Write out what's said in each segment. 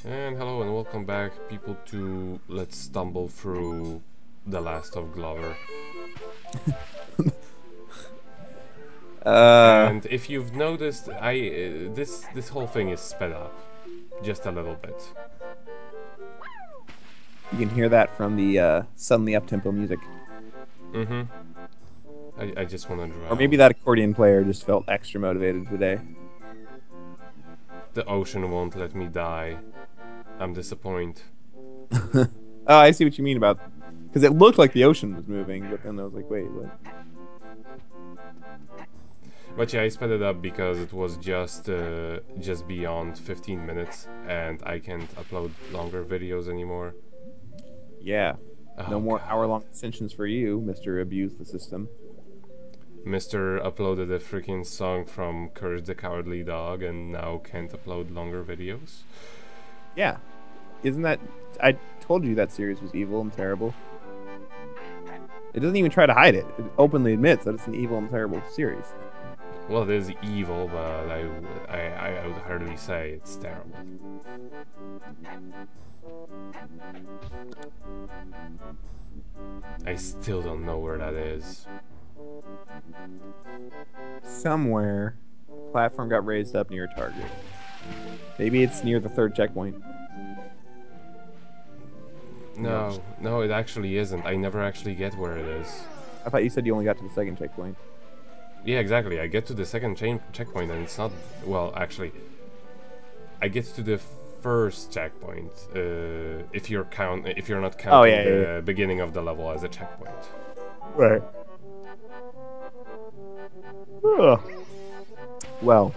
And hello and welcome back, people, to Let's Stumble Through The Last of Glover. And if you've noticed, this whole thing is sped up just a little bit. You can hear that from the suddenly up-tempo music. Mm-hmm. I just want to draw. Or maybe that accordion player just felt extra motivated today. The ocean won't let me die. I'm disappointed. Oh, I see what you mean about... Because it looked like the ocean was moving, but then I was like, wait, what? But yeah, I sped it up because it was just beyond 15 minutes, and I can't upload longer videos anymore. Yeah. Oh, No more God. hour-long extensions for you, Mr. Abuse the System. Mr. uploaded a freaking song from Courage the Cowardly Dog and now can't upload longer videos. Yeah. Isn't that... I told you that series was evil and terrible. It doesn't even try to hide it. It openly admits that it's an evil and terrible series. Well, it is evil, but I would hardly say it's terrible. I still don't know where that is. Somewhere, the platform got raised up near a target. Maybe it's near the third checkpoint. No, no, it actually isn't. I never actually get where it is. I thought you said you only got to the second checkpoint. Yeah, exactly. I get to the second checkpoint and it's not... Well, actually, I get to the first checkpoint if you're not counting the beginning of the level as a checkpoint. Right. Ugh. Well,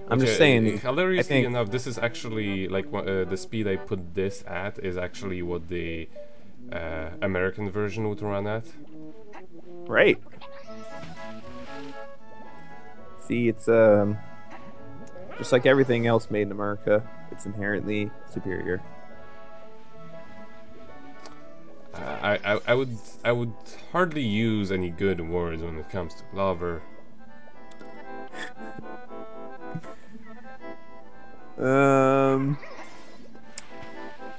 I'm just saying. Hilariously enough, this is actually like the speed I put this at is actually what the American version would run at. Right. See, it's just like everything else made in America. It's inherently superior. I would hardly use any good words when it comes to Glover.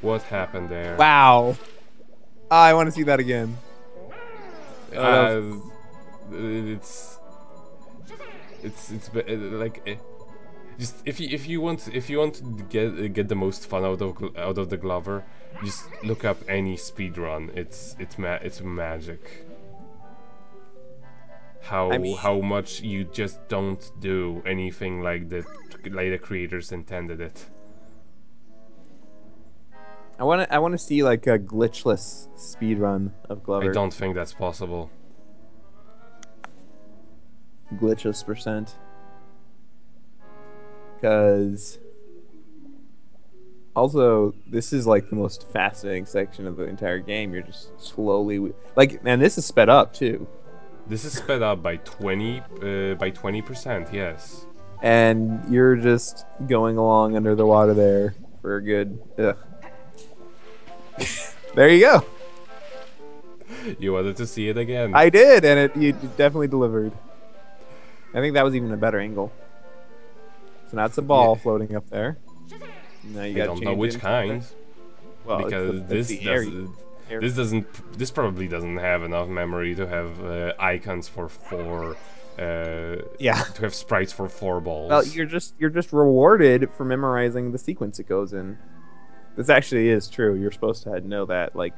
What happened there? Wow. I want to see that again. It's like just if you want to get the most fun out of the Glover, just look up any speed run. It's magic. How much you just don't do anything like the creators intended it. I want to see like a glitchless speed run of Glover. I don't think that's possible. Glitchless %. Because also this is like the most fascinating section of the entire game. You're just slowly like, man, this is sped up too. This is sped up by 20%, yes. And you're just going along under the water there for a good. Ugh. There you go. You wanted to see it again. I did, and you definitely delivered. I think that was even a better angle. So now it's a ball floating up there. Now you got. I don't know which kind. Well, because this probably doesn't have enough memory to have icons for 4. To have sprites for 4 balls. Well, you're just rewarded for memorizing the sequence it goes in. This actually is true. You're supposed to know that, like,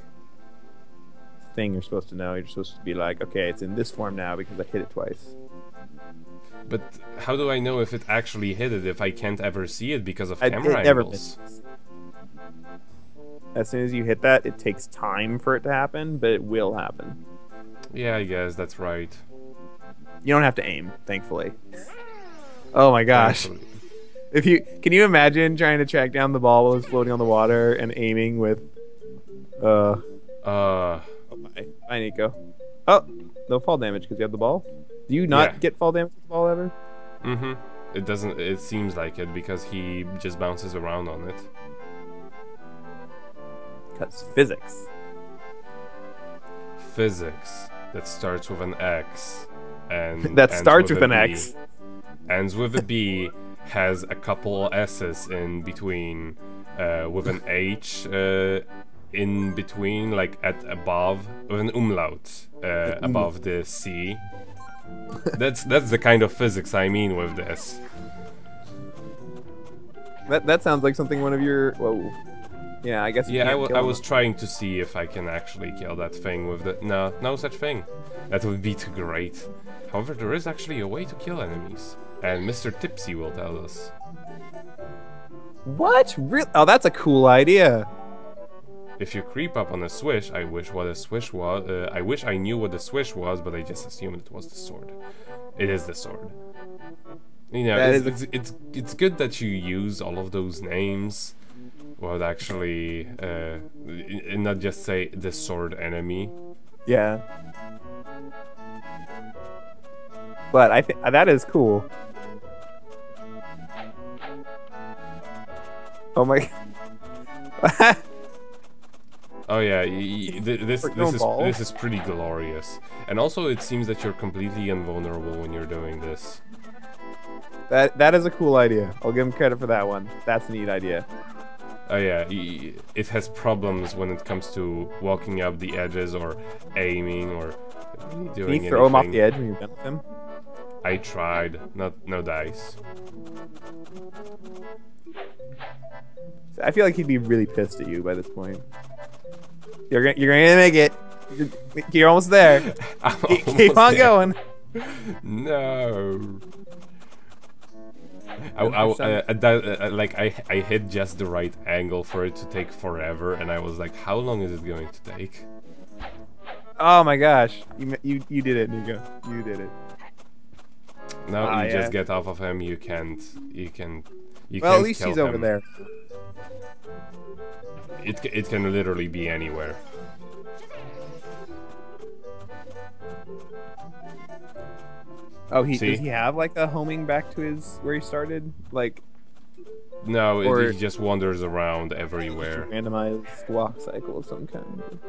thing you're supposed to know. You're supposed to be like, okay, it's in this form now because I hit it twice. But how do I know if it actually hit it if I can't ever see it because of camera it never angles? misses. As soon as you hit that, it takes time for it to happen, but it will happen. Yeah, I guess that's right. You don't have to aim, thankfully. Oh my gosh. Can you imagine trying to track down the ball while it's floating on the water and aiming with oh, bye, Nico. Oh, no fall damage because you have the ball. Do you not get fall damage with the ball ever? Mm-hmm. It doesn't. It seems like it because he just bounces around on it. Because physics. Physics that starts with an X and that starts with an X. ends with a B, has a couple S's in between, with an H in between, like at above, with an umlaut above the C. That's the kind of physics I mean with this. That sounds like something one of your... Whoa. Yeah, I guess you Yeah, can't I was trying to see if I can actually kill that thing with the... No such thing. That would be too great. However, there is actually a way to kill enemies. And Mr. Tipsy will tell us. What? Oh, that's a cool idea. If you creep up on a swish, I wish what a swish was. I wish I knew what the swish was, but I just assumed it was the sword. It is the sword. You know, it's good that you use all of those names. Well, actually, and not just say the sword enemy. Yeah. But I think that is cool. Oh my. Oh yeah, this is pretty glorious. And also, it seems that you're completely invulnerable when you're doing this. That is a cool idea. I'll give him credit for that one. That's a neat idea. Oh yeah, it has problems when it comes to walking up the edges or aiming or really doing anything. Can you throw him off the edge when you're done with him? I tried, no dice. I feel like he'd be really pissed at you by this point. You're gonna make it. You're almost there. Keep on going. No. I hit just the right angle for it to take forever, and I was like, how long is it going to take? Oh my gosh, you did it, Nico. You did it. No, you just get off of him. You can't. Well, at least he's over there. It can literally be anywhere. Oh, does he have like a homing back to his where he started? Like, no, he just wanders around everywhere. Randomized walk cycle of some kind.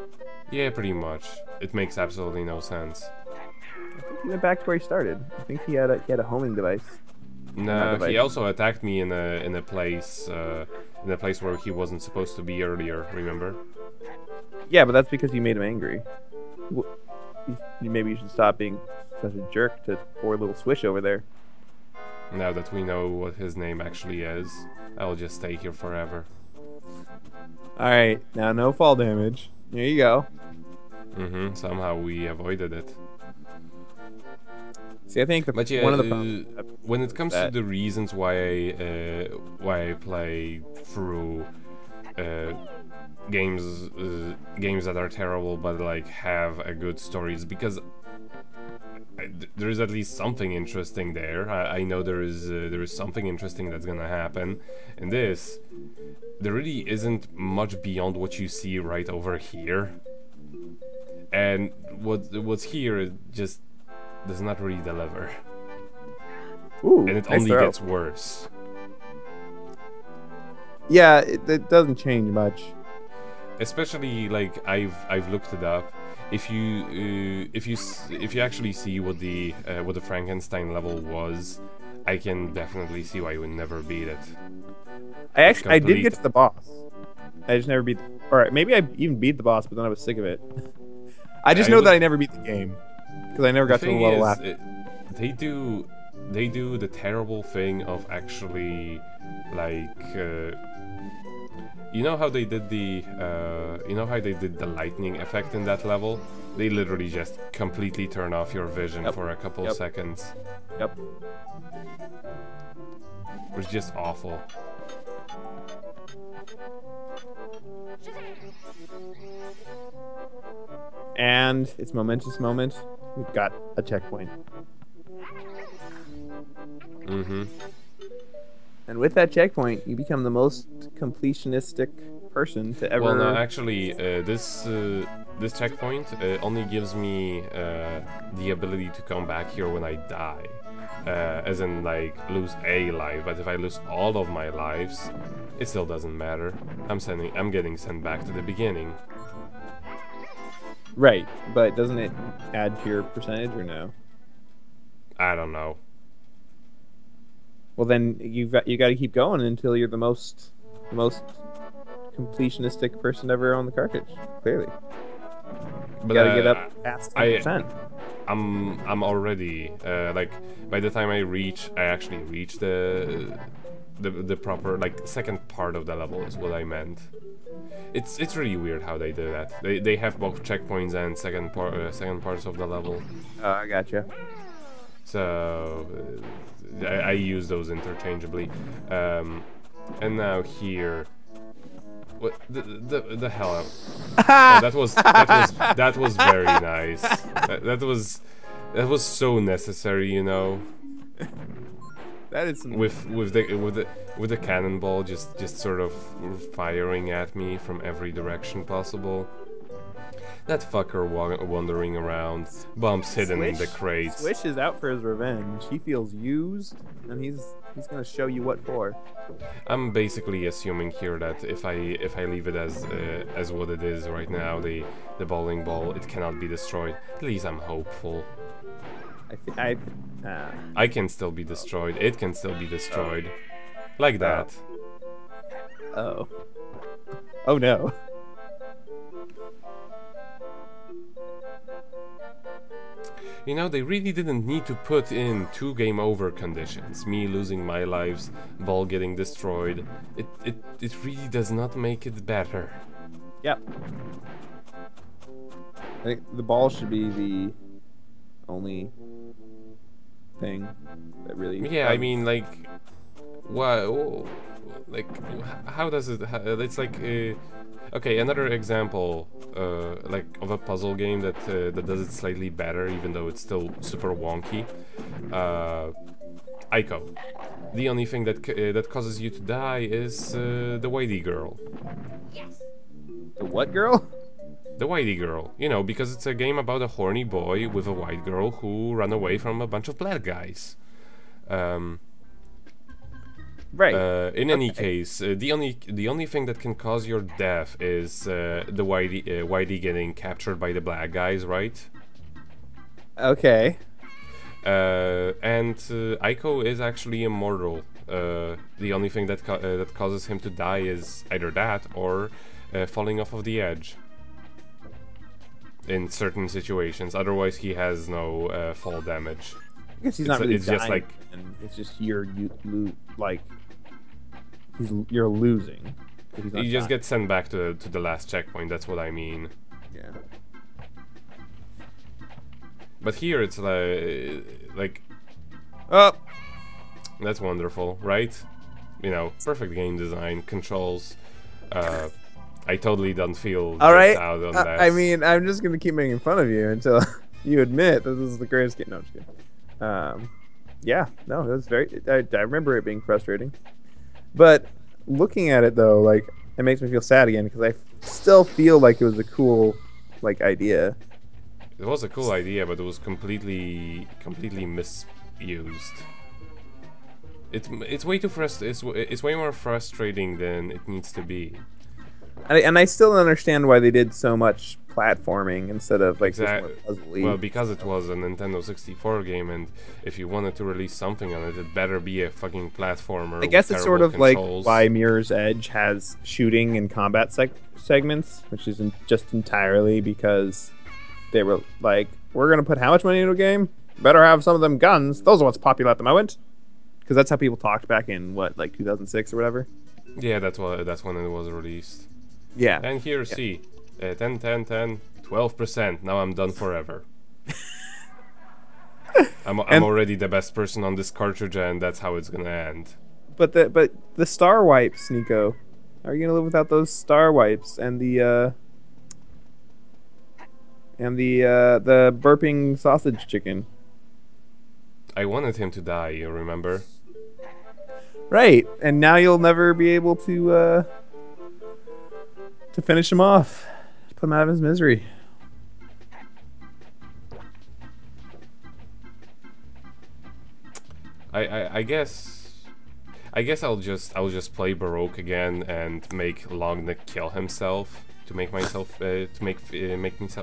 Yeah, pretty much. It makes absolutely no sense. I think he went back to where he started. I think he had a homing device. No, he also attacked me in a place where he wasn't supposed to be earlier. Remember? Yeah, but that's because you made him angry. Maybe you should stop being such a jerk to poor little Swish over there. Now that we know what his name actually is, I'll just stay here forever. Alright, now no fall damage. There you go. Somehow we avoided it. See, I think one of the problems when it comes to the reasons why I play through games that are terrible but like have a good stories, because there is at least something interesting there. I know there is something interesting that's gonna happen. In this, there really isn't much beyond what you see right over here, and what's here just does not really deliver. Ooh, and it only gets worse. Yeah, it doesn't change much. Especially like I've looked it up. If you actually see what the Frankenstein level was, I can definitely see why you would never beat it. I did get to the boss. I just never beat. Or maybe I even beat the boss, but then I was sick of it. I just know that I never beat the game because I never got to the level after. They do the terrible thing of actually like. You know how they did the lightning effect in that level? They literally just completely turn off your vision for a couple of seconds. Yep. It was just awful. And it's momentous moment. We've got a checkpoint. And with that checkpoint, you become the most completionistic person to ever... Well, no, actually, this checkpoint only gives me the ability to come back here when I die. As in, like, lose a life. But if I lose all of my lives, it still doesn't matter. I'm getting sent back to the beginning. Right, but doesn't it add to your percentage or no? I don't know. Well, then you got to keep going until you're the most completionistic person ever on the cartridge. Clearly, you got to get up past 10%. I'm already like by the time I actually reach the proper like second part of the level is what I meant. It's really weird how they do that. They have both checkpoints and second parts of the level. Oh, I gotcha. So I use those interchangeably. And now here, what the hell? Oh, that was very nice. That was so necessary, you know. That is some... with the cannonball just sort of firing at me from every direction possible. That fucker wandering around, bumps hidden in the crates. Swish is out for his revenge. He feels used, and he's gonna show you what for. I'm basically assuming here that if I leave it as what it is right now, the bowling ball, it cannot be destroyed. At least I'm hopeful. I can still be destroyed. It can still be destroyed. Like that. Oh. Oh no. You know, they really didn't need to put in 2 game over conditions. Me losing my lives, ball getting destroyed. It really does not make it better. Yep. I think the ball should be the only thing that really... Yeah, I mean, like... What... Like, how does it... It's like... Okay, another example, like, of a puzzle game that does it slightly better, even though it's still super wonky. Ico. The only thing that causes you to die is the whitey girl. Yes. The what girl? The whitey girl. You know, because it's a game about a horny boy with a white girl who run away from a bunch of black guys. Right. In any case, the only thing that can cause your death is the whitey getting captured by the black guys, right? Okay. And Ico is actually immortal. The only thing that causes him to die is either that or falling off of the edge. In certain situations, otherwise he has no fall damage. I guess he's not really dying, just like, and it's just you're losing. You just get sent back to the last checkpoint. That's what I mean. Yeah. But here it's like oh, that's wonderful, right? You know, perfect game design, controls. I totally don't feel all right. out on that. I mean, I'm just gonna keep making fun of you until you admit that this is the greatest game. No, I'm just kidding. Yeah, no, it was very. I remember it being frustrating, but looking at it though, like it makes me feel sad again because I still feel like it was a cool, like idea. It was a cool idea, but it was completely misused. It's way too it's way more frustrating than it needs to be. And I still don't understand why they did so much platforming instead of like exactly. puzzly. Well, because it was a Nintendo 64 game, and if you wanted to release something on it, it better be a fucking platformer. I guess it's sort of controls. like why Mirror's Edge has shooting and combat segments, which isn't just entirely because they were like, we're gonna put how much money into a game? Better have some of them guns. Those are what's popular at the moment. Because that's how people talked back in what, like 2006 or whatever. Yeah, that's when it was released. Yeah. And here, see, 10, 10, 10, 12%. Now I'm done forever. I'm already the best person on this cartridge, and that's how it's gonna end. But the star wipes, Nico. How are you gonna live without those star wipes and the burping sausage chicken? I wanted him to die. You remember? Right, and now you'll never be able to finish him off, put him out of his misery. I guess I'll just play Baroque again and make Longneck kill himself to make myself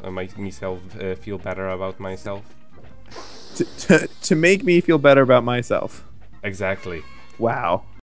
myself feel better about myself. To make me feel better about myself. Exactly. Wow.